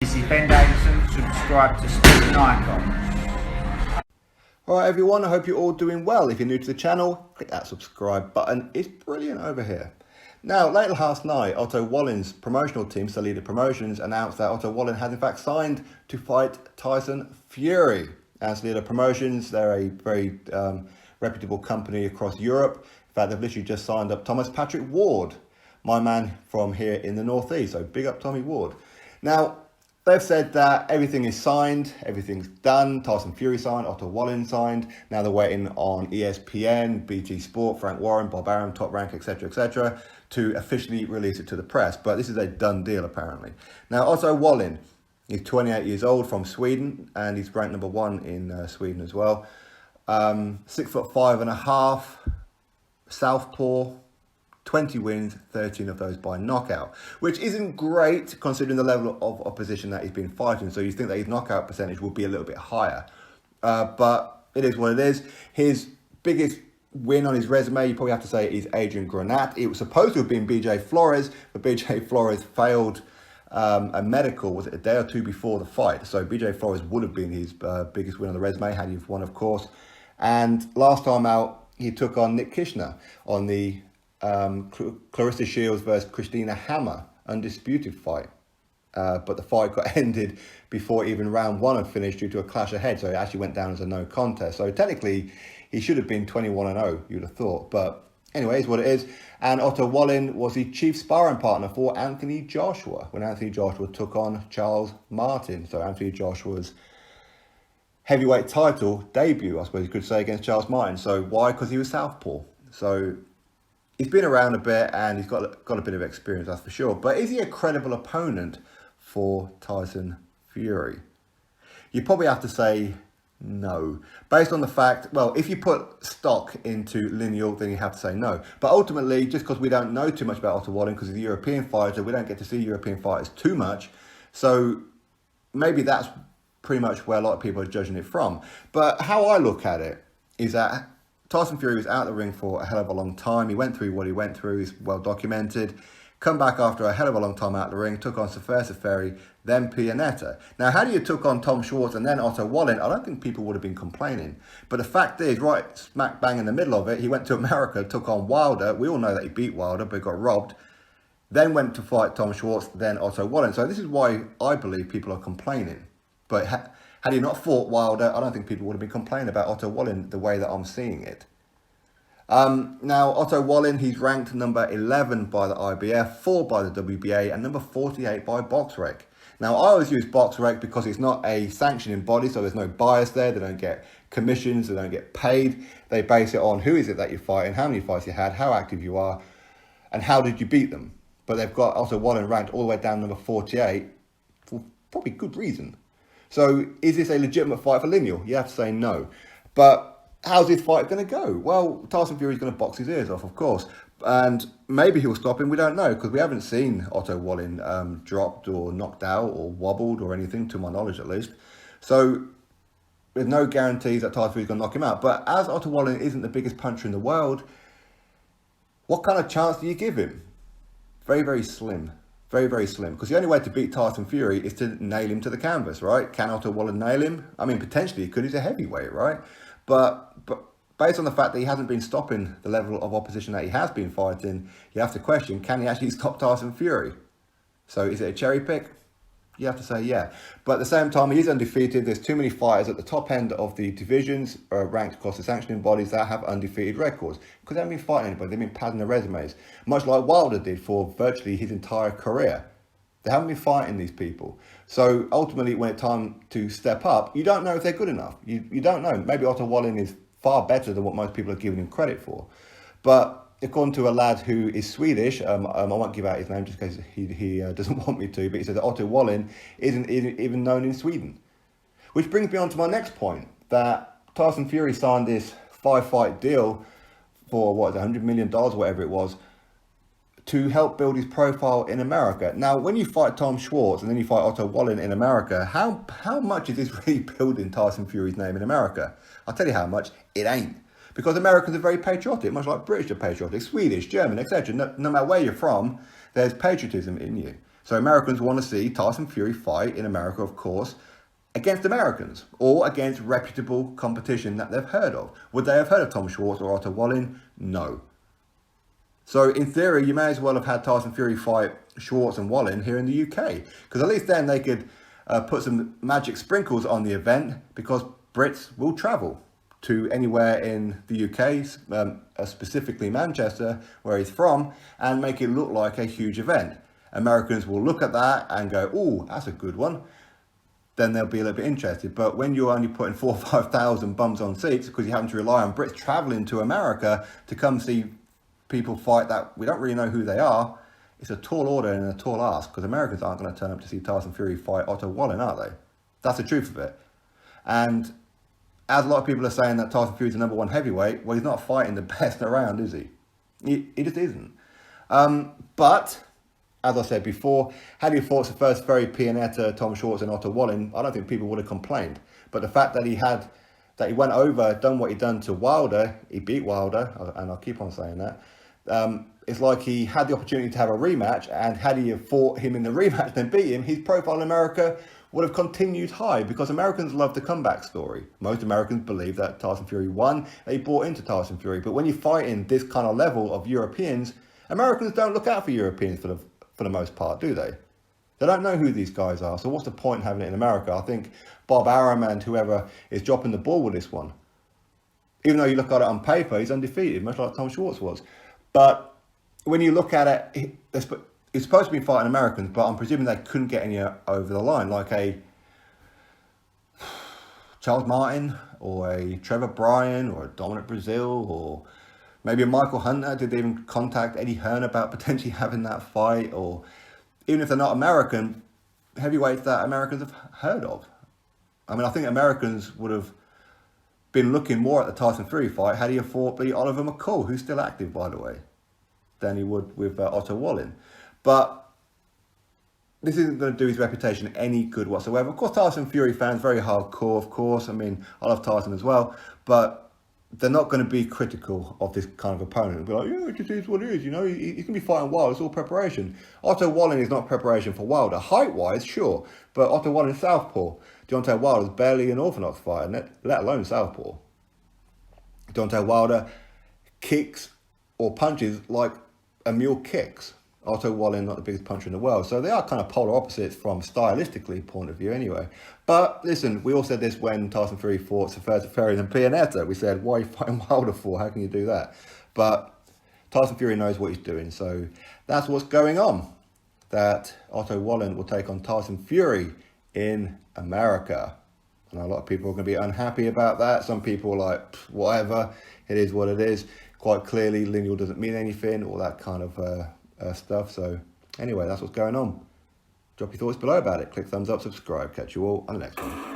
This is Ben Davison. Subscribe to Stephen Icon. Alright everyone, I hope you're all doing well. If you're new to the channel, click that subscribe button. It's brilliant over here. Now, late last night, Otto Wallin's promotional team, Stylistic Promotions, announced that Otto Wallin has in fact signed to fight Tyson Fury. And Stylistic Promotions, they're a very reputable company across Europe. In fact, they've literally just signed up Thomas Patrick Ward, my man from here in the Northeast. So big up Tommy Ward. Now, they've said that everything is signed, everything's done. Tyson Fury signed, Otto Wallin signed. Now they're waiting on ESPN, BT Sport, Frank Warren, Bob Arum, Top Rank, etc., to officially release it to the press. But this is a done deal, apparently. Now, Otto Wallin, he's 28 years old, from Sweden, and he's ranked number 1 in Sweden as well. 6'5.5", southpaw, 20 wins, 13 of those by knockout, which isn't great considering the level of opposition that he's been fighting. So you think that his knockout percentage will be a little bit higher. But it is what it is. His biggest win on his resume, you probably have to say, is Adrian Granat. It was supposed to have been BJ Flores, but BJ Flores failed a medical, was it a day or two before the fight? So BJ Flores would have been his biggest win on the resume, had he won, of course. And last time out, he took on Nick Kishner on the Clarissa Shields versus Christina Hammer undisputed fight. But the fight got ended before even round 1 had finished due to a clash of heads. So it actually went down as a no contest. So technically, he should have been 21-0, you'd have thought. But anyway, it's what it is. And Otto Wallin was the chief sparring partner for Anthony Joshua when Anthony Joshua took on Charles Martin. So Anthony Joshua's heavyweight title debut, I suppose you could say, against Charles Martin. So why? Because he was southpaw. So he's been around a bit and he's got a bit of experience, that's for sure. But is he a credible opponent for Tyson Fury? You probably have to say no. Based on the fact, well, if you put stock into lineal, then you have to say no. But ultimately, just because we don't know too much about Otto Wallin, because he's a European fighter, we don't get to see European fighters too much. So maybe that's pretty much where a lot of people are judging it from. But how I look at it is that Tyson Fury was out of the ring for a hell of a long time. He went through what he went through. He's well documented. Come back after a hell of a long time out of the ring. Took on Ferry, then Pianetta. Now, had he took on Tom Schwartz and then Otto Wallin, I don't think people would have been complaining. But the fact is, right smack bang in the middle of it, he went to America, took on Wilder. We all know that he beat Wilder, but got robbed. Then went to fight Tom Schwartz, then Otto Wallin. So this is why I believe people are complaining. But had he not fought Wilder, I don't think people would have been complaining about Otto Wallin the way that I'm seeing it. Now, Otto Wallin, he's ranked number 11 by the IBF, 4 by the WBA, and number 48 by BoxRec. Now, I always use BoxRec because it's not a sanctioning body, so there's no bias there. They don't get commissions, they don't get paid. They base it on who is it that you're fighting, how many fights you had, how active you are, and how did you beat them. But they've got Otto Wallin ranked all the way down number 48 for probably good reason. So, is this a legitimate fight for lineal? You have to say no. But how's this fight going to go? Well, Tyson Fury is going to box his ears off, of course. And maybe he'll stop him. We don't know, because we haven't seen Otto Wallin dropped or knocked out or wobbled or anything, to my knowledge at least. So there's no guarantees that Tyson Fury is going to knock him out. But as Otto Wallin isn't the biggest puncher in the world, what kind of chance do you give him? Very, very slim. Very, very slim. Because the only way to beat Tyson Fury is to nail him to the canvas, right? Can Otto Wallin nail him? I mean, potentially he could. He's a heavyweight, right? But based on the fact that he hasn't been stopping the level of opposition that he has been fighting, you have to question, can he actually stop Tyson Fury? So is it a cherry pick? You have to say yeah. But at the same time, he is undefeated. There's too many fighters at the top end of the divisions ranked across the sanctioning bodies that have undefeated records. Because they haven't been fighting anybody. They've been padding their resumes. Much like Wilder did for virtually his entire career. They haven't been fighting these people. So ultimately, when it's time to step up, you don't know if they're good enough. You don't know. Maybe Otto Wallin is far better than what most people are giving him credit for. But according to a lad who is Swedish, I won't give out his name just in case he doesn't want me to, but he says that Otto Wallin isn't even known in Sweden. Which brings me on to my next point, that Tyson Fury signed this 5-fight deal for, $100 million, whatever it was, to help build his profile in America. Now, when you fight Tom Schwartz and then you fight Otto Wallin in America, how much is this really building Tyson Fury's name in America? I'll tell you how much. It ain't. Because Americans are very patriotic, much like British are patriotic, Swedish, German, etc. No matter where you're from, there's patriotism in you. So Americans want to see Tyson Fury fight in America, of course, against Americans or against reputable competition that they've heard of. Would they have heard of Tom Schwartz or Otto Wallin? No. So in theory, you may as well have had Tyson Fury fight Schwartz and Wallin here in the UK, because at least then they could put some magic sprinkles on the event, because Brits will travel to anywhere in the UK, specifically Manchester, where he's from, and make it look like a huge event. Americans will look at that and go, "Oh, that's a good one." Then they'll be a little bit interested. But when you're only putting 4,000 or 5,000 bums on seats because you happen to rely on Brits travelling to America to come see people fight that we don't really know who they are, it's a tall order and a tall ask, because Americans aren't going to turn up to see Tyson Fury fight Otto Wallin, are they? That's the truth of it. And as a lot of people are saying that Tyson Fury's the number one heavyweight, well, he's not fighting the best around, is he? He just isn't. But as I said before, had he fought the first Fury, Pianetta, Tom Schwartz and Otto Wallin, I don't think people would have complained. But the fact that he went over, done what he'd done to Wilder, he beat Wilder, and I'll keep on saying that, it's like he had the opportunity to have a rematch, and had he have fought him in the rematch then beat him, his profile in America would have continued high, because Americans love the comeback story. Most Americans believe that Tyson Fury won, they bought into Tyson Fury. But when you're fighting this kind of level of Europeans, Americans don't look out for Europeans for the most part, do they? They don't know who these guys are, so what's the point in having it in America? I think Bob Arum and whoever is dropping the ball with this one. Even though you look at it on paper, he's undefeated, much like Tom Schwartz was. But when you look at it, he's supposed to be fighting Americans, but I'm presuming they couldn't get any over the line, like a Charles Martin or a Trevor Bryan or a Dominic Brazil or maybe a Michael Hunter. Did they even contact Eddie Hearn about potentially having that fight? Or even if they're not American, heavyweights that Americans have heard of. I mean, I think Americans would have been looking more at the Tyson Fury fight had he fought Oliver McCall, who's still active, by the way, than he would with Otto Wallin. But this isn't going to do his reputation any good whatsoever. Of course, Tyson Fury fans, very hardcore, of course. I mean, I love Tyson as well. But they're not going to be critical of this kind of opponent. They'll be like, yeah, it just is what it is. You know, he's going to be fighting Wilder. It's all preparation. Otto Wallin is not preparation for Wilder. Height-wise, sure. But Otto Wallin is southpaw. Deontay Wilder's barely an orthodox fighter, let alone southpaw. Deontay Wilder kicks or punches like a mule kicks. Otto Wallin, not the biggest puncher in the world. So they are kind of polar opposites from stylistically point of view anyway. But listen, we all said this when Tyson Fury fought Fury and Pianetta. We said, why are you fighting Wilder for? How can you do that? But Tyson Fury knows what he's doing. So that's what's going on. That Otto Wallin will take on Tyson Fury in America. And a lot of people are going to be unhappy about that. Some people are like, whatever, it is what it is. Quite clearly, lineal doesn't mean anything, all that kind of stuff. So anyway, that's what's going on. Drop your thoughts below about it. Click thumbs up, subscribe. Catch you all on the next one.